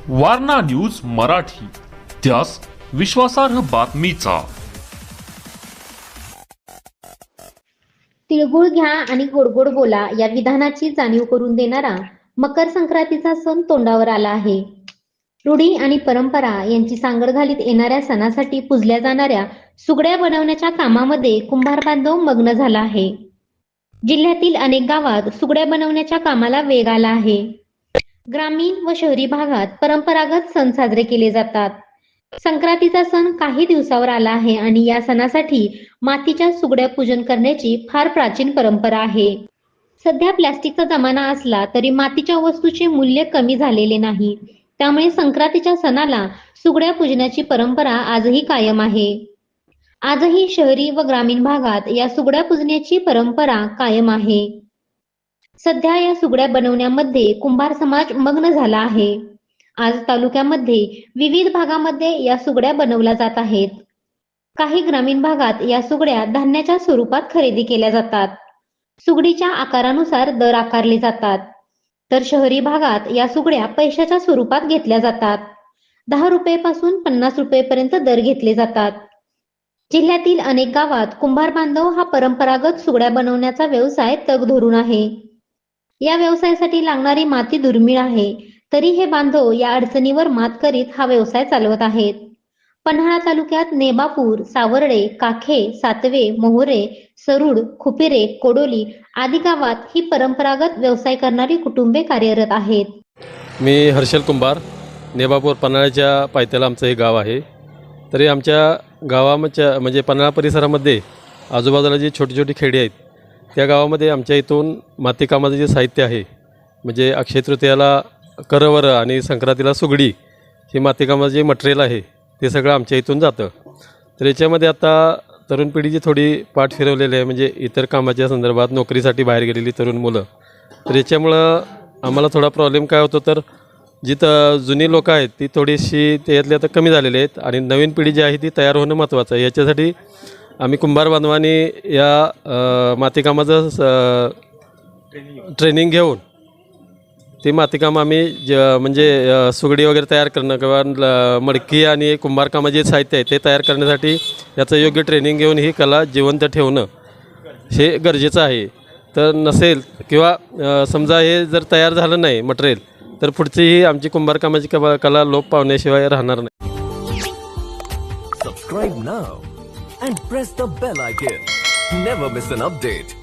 Warna news Marathi, त्यास विश्वासार्ह बातमीचा। तिळगुळ घ्या आणि गोड गोड बोला या विधानाची जाणीव करून देणारा मकर संक्रांतीचा सण तोंडावर आला आहे। रूढी आणि परंपरा यांची सांगड घालीत येणाऱ्या सणासाठी पूजल्या जाणाऱ्या सुगड्या बनवण्याच्या कामामध्ये कुंभार बांधव मग्न झाला आहे। जिल्ह्यातील अनेक गावात सुगड्या बनवण्याच्या कामाला वेग आला आहे। ग्रामीण व शहरी भागात परंपरागत सण साजरे केले जातात। संक्रांतीचा सण काही दिवसावर आला आहे आणि या सणासाठी मातीच्या सुगड्या पूजन करण्याची फार प्राचीन परंपरा आहे। सध्या प्लास्टिकचा जमाना असला तरी मातीच्या वस्तूचे मूल्य कमी झालेले नाही, त्यामुळे संक्रांतीच्या सणाला सुगड्या पूजनाची परंपरा आजही कायम आहे। आजही शहरी व ग्रामीण भागात या सुगड्या पूजण्याची परंपरा कायम आहे। सध्या या सुगड्या बनवण्यामध्ये कुंभार समाज मग्न झाला आहे। आज तालुक्यामध्ये विविध भागामध्ये या सुगड्या बनवल्या जात आहेत। काही ग्रामीण भागात या सुगड्या धान्याच्या स्वरूपात खरेदी केल्या जातात। सुगडीच्या आकारानुसार दर आकारले जातात, तर शहरी भागात या सुगड्या पैशाच्या स्वरूपात घेतल्या जातात। 10 रुपये पासून 50 रुपये पर्यंत दर घेतले जातात। जिल्ह्यातील अनेक गावात कुंभार बांधव हा परंपरागत सुगड्या बनवण्याचा व्यवसाय तग धरून आहे। या व्यवसायासाठी लागणारी माती दुर्मिळ आहे, तरी हे बांधव या अडचणीवर मात करीत हा व्यवसाय चालवत आहेत। पन्हाळा तालुक्यात नेबापूर, सावर्डे, काखे, सातवे, मोहोरे, सरूड, खुपिरे, कोडोली आदी गावात ही परंपरागत व्यवसाय करणारी कुटुंबे कार्यरत आहेत। मी हर्षल कुंभार, नेबापूर पन्हाळ्याच्या पायथ्याला आमचं हे गाव आहे। तरी आमच्या गावाच्या म्हणजे पन्हाळा परिसरामध्ये आजूबाजूला जी छोटी छोटी खेडी आहेत त्या गावामध्ये आमच्या इथून मातीकामाचं जे साहित्य आहे, म्हणजे अक्षय तृतीयाला करवर आणि संक्रांतीला सुगडी ही मातीकामाचं जे मटेरियल आहे ते सगळं आमच्या इथून जातं। तर याच्यामध्ये आता तरुण पिढीची थोडी पाठ फिरवलेली आहे, म्हणजे इतर कामाच्या संदर्भात नोकरीसाठी बाहेर गेलेली तरुण मुलं। तर याच्यामुळं आम्हाला थोडा प्रॉब्लेम काय होतो, तर जिथं जुनी लोकं आहेत ती थोडीशी त्यातली आता कमी झालेली आहेत आणि नवीन पिढी जी आहे ती तयार होणं महत्त्वाचं आहे। याच्यासाठी आम्ही कुंभार बांधवांनी या मातीकामाचं ट्रेनिंग घेऊन ते मातीकाम आम्ही म्हणजे सुगडी वगैरे तयार करणं किंवा मडकी आणि कुंभार कामाचे साहित्य आहे ते तयार करण्यासाठी याचं योग्य ट्रेनिंग घेऊन ही कला जिवंत ठेवणं हे गरजेचं आहे। तर नसेल किंवा समजा हे जर तयार झालं नाही मटेरियल, तर पुढची ही आमची कुंभार कामाची कला लोप पावण्याशिवाय राहणार नाही। Subscribe now and press the bell icon. Never miss an update.